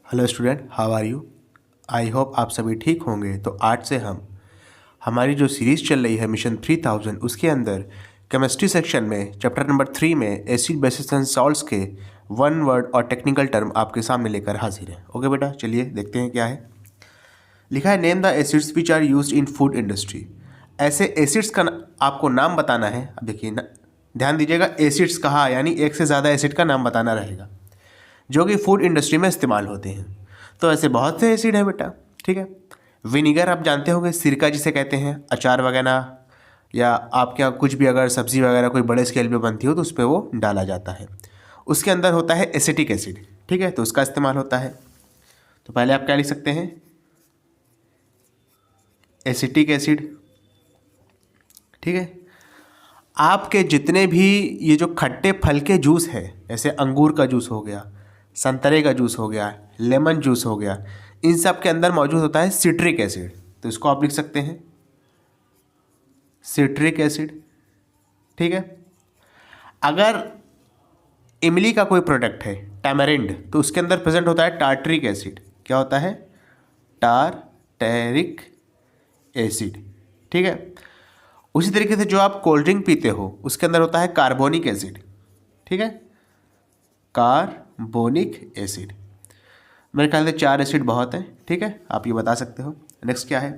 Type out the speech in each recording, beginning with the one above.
Hello student, how are you. I hope आप सभी ठीक होंगे। तो आज से हम हमारी जो सीरीज़ चल रही है मिशन 3000 उसके अंदर केमिस्ट्री सेक्शन में चैप्टर नंबर 3 में एसिड बेसिस एंड सॉल्ट्स के वन वर्ड और टेक्निकल टर्म आपके सामने लेकर हाजिर है। ओके बेटा, चलिए देखते हैं क्या है। लिखा है name the acids which are used in food industry. ऐसे एसिड्स का आपको नाम बताना है। अब देखिए ध्यान दीजिएगा, एसिड्स कहा यानी एक से ज़्यादा एसिड का नाम बताना रहेगा जो कि फूड इंडस्ट्री में इस्तेमाल होते हैं। तो ऐसे बहुत से एसिड हैं बेटा, ठीक है। विनीगर आप जानते होंगे, सिरका जिसे कहते हैं, अचार वगैरह या आपके यहाँ कुछ भी अगर सब्ज़ी वगैरह कोई बड़े स्केल पे बनती हो तो उस पर वो डाला जाता है। उसके अंदर होता है एसिटिक एसिड, ठीक है, तो उसका इस्तेमाल होता है। तो पहले आप क्या लिख सकते हैं, एसिटिक एसिड, ठीक है। आपके जितने भी ये जो खट्टे फल के जूस है, जैसे अंगूर का जूस हो गया, संतरे का जूस हो गया, लेमन जूस हो गया, इन सब के अंदर मौजूद होता है सिट्रिक एसिड। तो इसको आप लिख सकते हैं सिट्रिक एसिड, ठीक है। अगर इमली का कोई प्रोडक्ट है टैमरिंड, तो उसके अंदर प्रेजेंट होता है टार्टरिक एसिड। क्या होता है? टार्टरिक एसिड, ठीक है। उसी तरीके से जो आप कोल्ड ड्रिंक पीते हो उसके अंदर होता है कार्बोनिक एसिड, ठीक है, कार्बोनिक एसिड। मेरे ख्याल से 4 एसिड बहुत है, ठीक है, आप ये बता सकते हो। नेक्स्ट क्या है,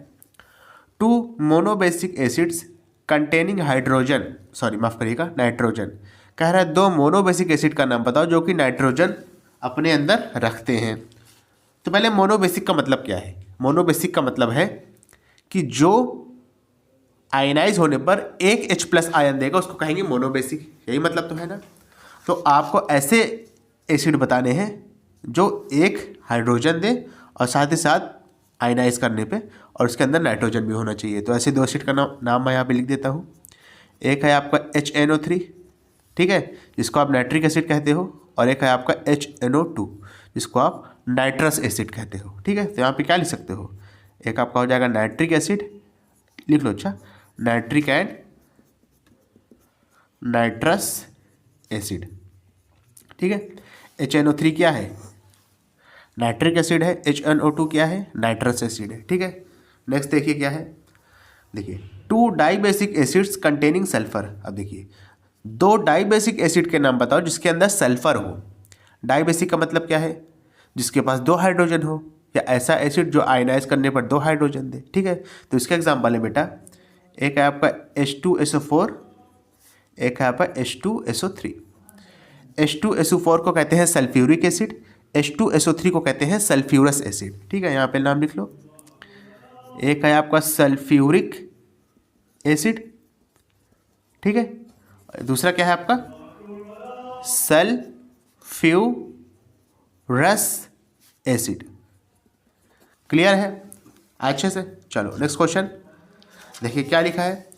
2 monobasic acids containing hydrogen, sorry माफ करिएगा, नाइट्रोजन। कह रहा है 2 मोनोबेसिक एसिड का नाम बताओ जो कि नाइट्रोजन अपने अंदर रखते हैं। तो पहले मोनोबेसिक का मतलब क्या है? मोनोबेसिक का मतलब है कि जो आयनाइज होने पर एक H+ आयन देगा उसको कहेंगे मोनोबेसिक। यही मतलब तो है ना। तो आपको ऐसे एसिड बताने हैं जो एक हाइड्रोजन दे और साथ ही साथ आयनाइज करने पे और उसके अंदर नाइट्रोजन भी होना चाहिए। तो ऐसे 2 एसिड का नाम मैं यहाँ पे लिख देता हूँ। एक है आपका HNO3, ठीक है, जिसको आप नाइट्रिक एसिड कहते हो, और एक है आपका HNO2 जिसको आप नाइट्रस एसिड कहते हो, ठीक है। तो यहाँ पे क्या लिख सकते हो, एक आपका हो जाएगा नाइट्रिक एसिड, लिख लो, अच्छा, नाइट्रिक एंड नाइट्रस एसिड, ठीक है। HNO3 क्या है? नाइट्रिक एसिड है। HNO2 क्या है? नाइट्रस एसिड है, ठीक है। नेक्स्ट देखिए क्या है, देखिए 2 डाइबेसिक एसिड्स कंटेनिंग सल्फर। अब देखिए 2 डाइबेसिक एसिड के नाम बताओ जिसके अंदर सल्फर हो। डाइबेसिक का मतलब क्या है? जिसके पास 2 हाइड्रोजन हो, या ऐसा एसिड जो आयनाइज करने पर 2 हाइड्रोजन दे, ठीक है। तो इसका एग्जाम्पल है बेटा, एक है आपका H2SO4, एक है आपका H2SO3। H2SO4 को कहते हैं सल्फ्यूरिक एसिड, H2SO3 को कहते हैं सल्फ्यूरस एसिड, ठीक है। यहाँ पे नाम लिख लो, एक है आपका सल्फ्यूरिक एसिड, ठीक है, दूसरा क्या है आपका सल्फ्यूरस एसिड। क्लियर है अच्छे से? चलो नेक्स्ट क्वेश्चन देखिए क्या लिखा है,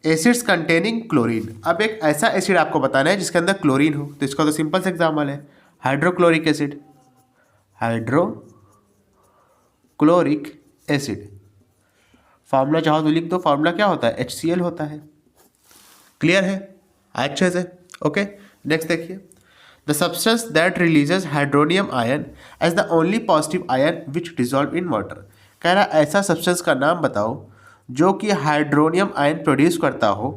एसिड्स कंटेनिंग क्लोरीन। अब एक ऐसा एसिड आपको बताना है जिसके अंदर क्लोरीन हो। तो इसका तो सिंपल सा एग्जाम्पल है hydrochloric acid, hydrochloric acid. Formula चाहो तो लिख दो, फार्मूला क्या होता है? HCl होता है। क्लियर है अच्छे से? ओके, नेक्स्ट देखिए, the substance that releases hydronium ion as the only positive ion which dissolve in water. कह रहा ऐसा सब्सटेंस का नाम बताओ जो कि हाइड्रोनियम आयन प्रोड्यूस करता हो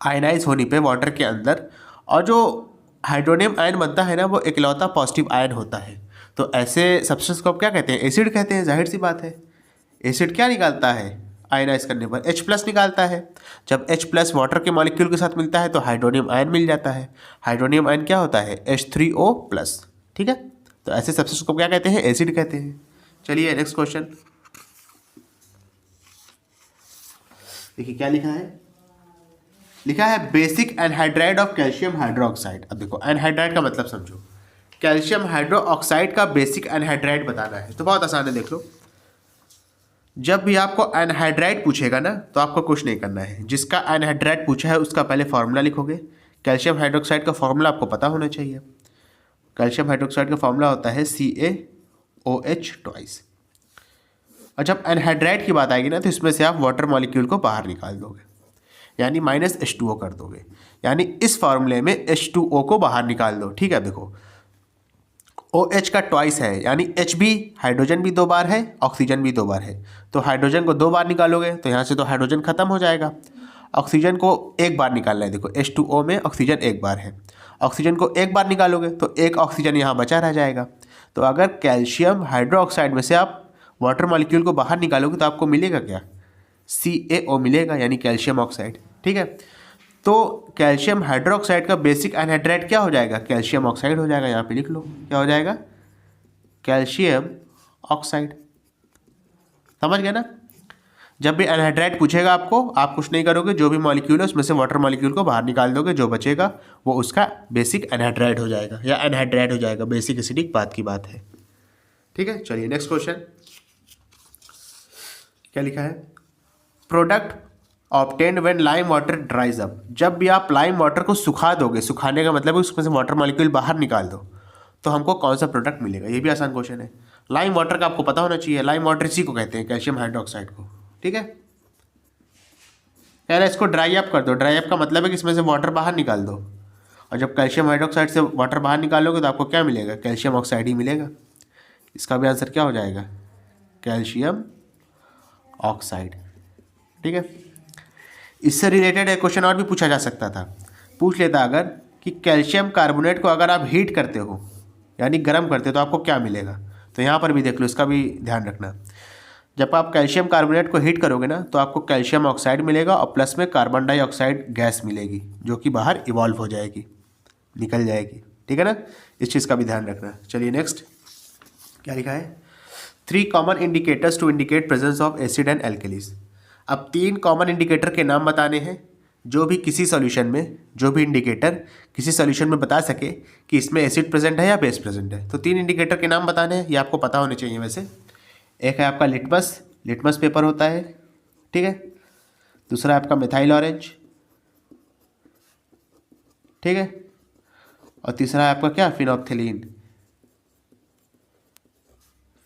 आयनाइज होने पे वाटर के अंदर, और जो हाइड्रोनियम आयन बनता है ना वो इकलौता पॉजिटिव आयन होता है। तो ऐसे सब्सटेंस को आप क्या कहते हैं? एसिड कहते हैं। जाहिर सी बात है, एसिड क्या निकालता है आयनाइज करने पर? H+ निकालता है। जब H+ वाटर के मॉलिक्यूल के साथ मिलता है तो हाइड्रोनियम आयन मिल जाता है। हाइड्रोनियम आयन क्या होता है? H3O+, ठीक है। तो ऐसे सब्सटेंस को क्या कहते हैं? एसिड कहते हैं। चलिए नेक्स्ट क्वेश्चन देखिए क्या लिखा है, लिखा है basic anhydride of calcium hydroxide. अब देखो एनहाइड्राइड का मतलब समझो, कैल्शियम हाइड्रोक्साइड का बेसिक एनहाइड्राइड बताना है। तो बहुत आसान है, देख लो, जब भी आपको एनहाइड्राइड पूछेगा ना तो आपको कुछ नहीं करना है, जिसका एनहाइड्राइड पूछा है उसका पहले फार्मूला लिखोगे। कैल्शियम हाइड्रोक्साइड का फार्मूला आपको पता होना चाहिए। कैल्शियम हाइड्रोक्साइड का फार्मूला होता है CaOH ट्वाइस। और जब एनहाइड्राइड की बात आएगी ना तो इसमें से आप वाटर मॉलिक्यूल को बाहर निकाल दोगे, यानी -H2O कर दोगे, यानी इस फार्मूले में H2O को बाहर निकाल दो, ठीक है। देखो OH का ट्वाइस है, यानी H भी, हाइड्रोजन भी 2 बार है, ऑक्सीजन भी 2 बार है। तो हाइड्रोजन को 2 बार निकालोगे तो यहाँ से तो हाइड्रोजन खत्म हो जाएगा। ऑक्सीजन को 1 बार निकालना है, देखो H2O में ऑक्सीजन 1 बार है, ऑक्सीजन को 1 बार निकालोगे तो 1 ऑक्सीजन यहाँ बचा रह जाएगा। तो अगर कैल्शियम हाइड्रोक्साइड में से आप वाटर मॉलिक्यूल को बाहर निकालोगे तो आपको मिलेगा क्या, CaO मिलेगा, यानी कैल्शियम ऑक्साइड। ठीक है, तो कैल्शियम हाइड्रोक्साइड का बेसिक एनहाइड्राइड क्या हो जाएगा, कैल्शियम ऑक्साइड हो जाएगा। यहाँ पे लिख लो क्या हो जाएगा, कैल्शियम ऑक्साइड। समझ गए ना। जब भी एनहाइड्राइड पूछेगा आपको, आप कुछ नहीं करोगे, जो भी मॉलिक्यूल है उसमें से वाटर मॉलिक्यूल को बाहर निकाल दोगे, जो बचेगा वो उसका बेसिक एनहाइड्राइड हो जाएगा या एनहाइड्राइड हो जाएगा। बेसिक एसिडिक बात की बात है। ठीक है, चलिए नेक्स्ट क्वेश्चन क्या लिखा है, product obtained when lime water ड्राइज up. जब भी आप लाइम वाटर को सुखा दोगे, सुखाने का मतलब है उसमें से वाटर मॉलिक्यूल बाहर निकाल दो, तो हमको कौन सा प्रोडक्ट मिलेगा। ये भी आसान क्वेश्चन है। लाइम वाटर का आपको पता होना चाहिए, लाइम वाटर इसी को कहते हैं, कैल्शियम हाइड्रोक्साइड को। ठीक है, कह रहा है इसको ड्राई अप कर दो। ड्राई अप का मतलब है कि इसमें से वाटर बाहर निकाल दो, और जब कैल्शियम हाइड्रोक्साइड से वाटर बाहर निकालोगे तो आपको क्या मिलेगा, कैल्शियम ऑक्साइड ही मिलेगा। इसका भी आंसर क्या हो जाएगा, कैल्शियम ऑक्साइड। ठीक है, इससे रिलेटेड एक क्वेश्चन और भी पूछा जा सकता था, पूछ लेता अगर कि कैल्शियम कार्बोनेट को अगर आप हीट करते हो यानी गर्म करते हो तो आपको क्या मिलेगा। तो यहाँ पर भी देख लो, इसका भी ध्यान रखना। जब आप कैल्शियम कार्बोनेट को हीट करोगे ना तो आपको कैल्शियम ऑक्साइड मिलेगा और प्लस में कार्बन डाइऑक्साइड गैस मिलेगी, जो कि बाहर इवॉल्व हो जाएगी, निकल जाएगी। ठीक है ना, इस चीज़ का भी ध्यान रखना। चलिए नेक्स्ट क्या लिखा है, 3 common indicators to indicate presence of acid and alkalis. अब 3 कॉमन इंडिकेटर के नाम बताने हैं, जो भी किसी सॉल्यूशन में, जो भी इंडिकेटर किसी सॉल्यूशन में बता सके कि इसमें एसिड प्रेजेंट है या बेस प्रेजेंट है। तो 3 इंडिकेटर के नाम बताने हैं, ये आपको पता होने चाहिए वैसे। एक है आपका लिटमस पेपर होता है। ठीक है, दूसरा आपका मिथाइल ऑरेंज। ठीक है, और तीसरा है आपका क्या, फिनोल्फथेलीन।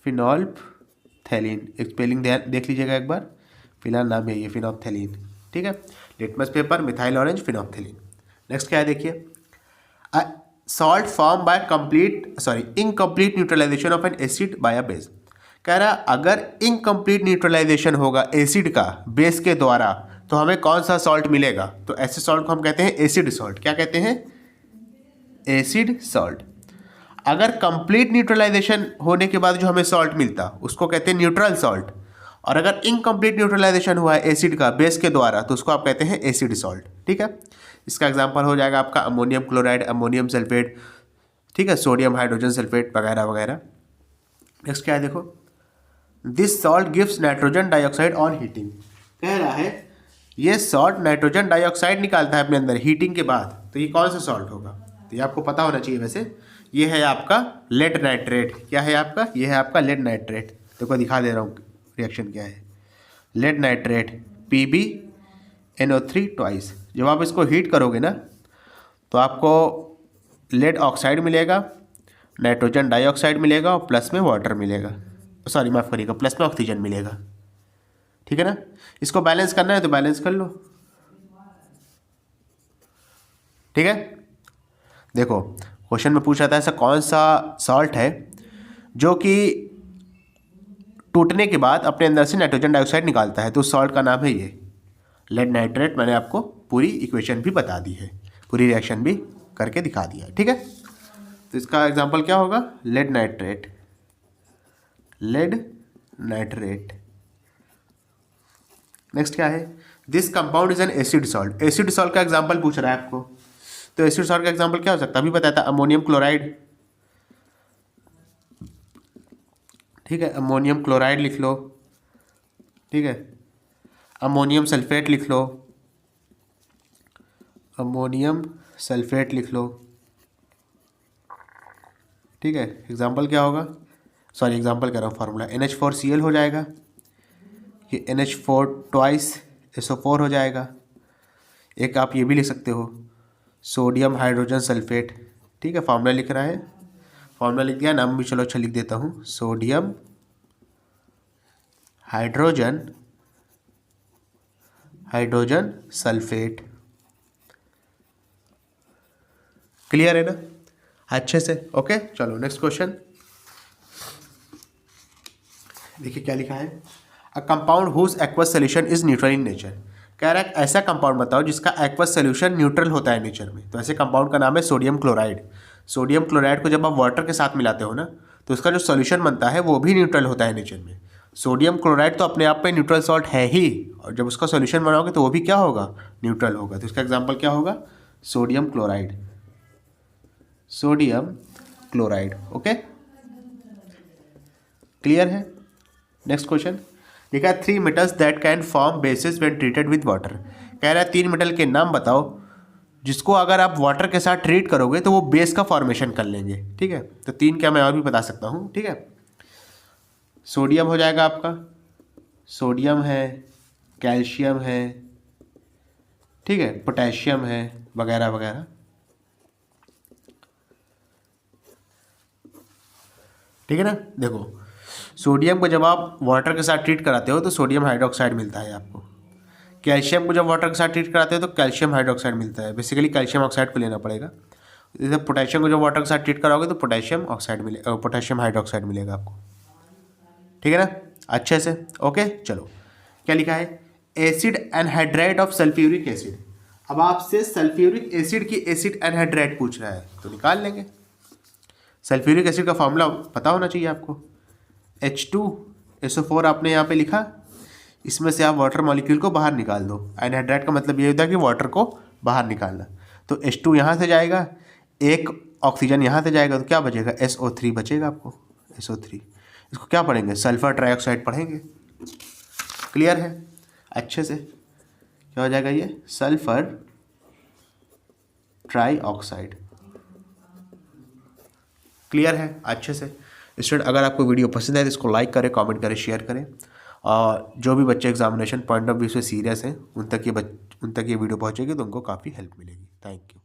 फिनोल्फथेलीन एक स्पेलिंग देख लीजिएगा एक बार, फिलहाल नाम है ये फिनोल्फथेलीन। ठीक है, litmus paper, methyl orange, phenolphthalein. Next क्या है देखिए, salt form by incomplete neutralization of an acid by a base. कह रहा अगर इनकम्प्लीट न्यूट्रलाइजेशन होगा एसिड का बेस के द्वारा तो हमें कौन सा सॉल्ट मिलेगा। तो ऐसे सॉल्ट को हम कहते हैं एसिड सॉल्ट। क्या कहते हैं, एसिड सॉल्ट। अगर कंप्लीट न्यूट्रलाइजेशन होने के बाद जो हमें सॉल्ट मिलता उसको कहते हैं न्यूट्रल सॉल्ट। और अगर इनकम्प्लीट न्यूट्रलाइजेशन हुआ है एसिड का बेस के द्वारा तो उसको आप कहते हैं एसिड सॉल्ट। ठीक है, इसका एग्जांपल हो जाएगा आपका अमोनियम क्लोराइड, अमोनियम सल्फेट, ठीक है, सोडियम हाइड्रोजन सल्फेट वगैरह वगैरह। नेक्स्ट क्या है देखो, this salt gives nitrogen dioxide on heating. कह रहा है ये सॉल्ट नाइट्रोजन डाइऑक्साइड निकालता है अपने अंदर हीटिंग के बाद, तो ये कौन सा सॉल्ट होगा। तो ये आपको पता होना चाहिए वैसे, ये है आपका लेड नाइट्रेट। क्या है आपका, ये है आपका लेड नाइट्रेट। देखो दिखा दे रहा हूँ रिएक्शन क्या है, लेड नाइट्रेट PbNO3 ट्वाइस। जब आप इसको हीट करोगे ना तो आपको लेड ऑक्साइड मिलेगा, नाइट्रोजन डाइऑक्साइड मिलेगा और प्लस में वाटर मिलेगा, सॉरी माफ़ करिएगा, प्लस में ऑक्सीजन मिलेगा। ठीक है ना, इसको बैलेंस करना है तो बैलेंस कर लो। ठीक है, देखो क्वेश्चन में पूछा था ऐसा कौन सा सॉल्ट है जो कि टूटने के बाद अपने अंदर से नाइट्रोजन डाइऑक्साइड निकालता है, तो उस सॉल्ट का नाम है ये लेड नाइट्रेट। मैंने आपको पूरी इक्वेशन भी बता दी है, पूरी रिएक्शन भी करके दिखा दिया है। ठीक है, तो इसका एग्जांपल क्या होगा, lead nitrate. Lead nitrate. Next क्या है, this compound is an acid salt. Acid salt का एग्जांपल पूछ रहा है आपको, तो एसिड सॉल्ट का एग्जांपल क्या हो सकता है, अभी बताया था अमोनियम क्लोराइड। ठीक है, अमोनियम क्लोराइड लिख लो। ठीक है, अमोनियम सल्फेट लिख लो, अमोनियम सल्फेट लिख लो। ठीक है, एग्जांपल क्या होगा, सॉरी एग्जांपल कह रहा हूँ, फार्मूला NH4Cl हो जाएगा, ये NH4 ट्वाइस SO4 हो जाएगा। एक आप ये भी लिख सकते हो, सोडियम हाइड्रोजन सल्फेट। ठीक है, फार्मूला लिख रहा है, फार्मूला लिख दिया, नाम भी चलो अच्छा लिख देता हूँ, सोडियम हाइड्रोजन सल्फेट। क्लियर है ना। अच्छे से। ओके चलो नेक्स्ट क्वेश्चन देखिए क्या लिखा है। A compound whose aqueous solution is neutral in nature. कह रहा है ऐसा कंपाउंड बताओ जिसका एक्वस सोल्यूशन न्यूट्रल होता है नेचर में। तो ऐसे कंपाउंड का नाम है सोडियम क्लोराइड। सोडियम क्लोराइड को जब आप वाटर के साथ मिलाते हो ना तो उसका जो सोल्यूशन बनता है वो भी न्यूट्रल होता है नेचर में। सोडियम क्लोराइड तो अपने आप में न्यूट्रल सॉल्ट है ही, और जब उसका सोल्यूशन बनाओगे तो वो भी क्या होगा, न्यूट्रल होगा। तो इसका एग्जाम्पल क्या होगा, sodium chloride. Sodium chloride. Okay clear है। नेक्स्ट क्वेश्चन देखा, 3 metals that can form basis when treated with water. कह रहा है 3 मेटल के नाम बताओ जिसको अगर आप वाटर के साथ ट्रीट करोगे तो वो बेस का फॉर्मेशन कर लेंगे। ठीक है, तो 3 क्या मैं और भी बता सकता हूँ। ठीक है, सोडियम हो जाएगा आपका, सोडियम है, कैल्शियम है, ठीक है, पोटेशियम है, वगैरह वगैरह। ठीक है ना। देखो सोडियम को जब आप वाटर के साथ ट्रीट कराते हो तो सोडियम हाइड्रोक्साइड मिलता है आपको। कैल्शियम को जब वाटर के साथ ट्रीट कराते हो तो कैल्शियम हाइड्रोक्साइड मिलता है, बेसिकली कैल्शियम ऑक्साइड को लेना पड़ेगा। जैसे पोटेशियम को जब वाटर के साथ ट्रीट कराओगे तो पोटेशियम ऑक्साइड पोटेशियम हाइड्रोक्साइड मिलेगा आपको। ठीक है ना, अच्छे से। ओके चलो क्या लिखा है, acid anhydride of sulphuric acid. अब आपसे सल्फ्यूरिक एसिड की एसिड एनहाइड्राइड पूछ रहा है तो निकाल लेंगे। सल्फ्यूरिक एसिड का फॉर्मूला पता होना चाहिए आपको, H2SO4 आपने यहाँ पे लिखा, इसमें से आप वाटर मॉलिक्यूल को बाहर निकाल दो। एनहाइड्राइड का मतलब ये होता है कि वाटर को बाहर निकालना। तो H2 यहाँ से जाएगा, एक ऑक्सीजन यहाँ से जाएगा, तो क्या बचेगा, SO3 बचेगा आपको, SO3। इसको क्या पढ़ेंगे, सल्फर ट्राइऑक्साइड पढ़ेंगे। क्लियर है, अच्छे से। क्या हो जाएगा ये, सल्फर ट्राइऑक्साइड। क्लियर है, अच्छे से। स्टूडेंट अगर आपको वीडियो पसंद है तो इसको लाइक करें, कमेंट करें, शेयर करें। और जो भी बच्चे एग्जामिनेशन पॉइंट ऑफ व्यू से सीरियस हैं उन तक ये वीडियो पहुंचेगी तो उनको काफ़ी हेल्प मिलेगी। Thank you.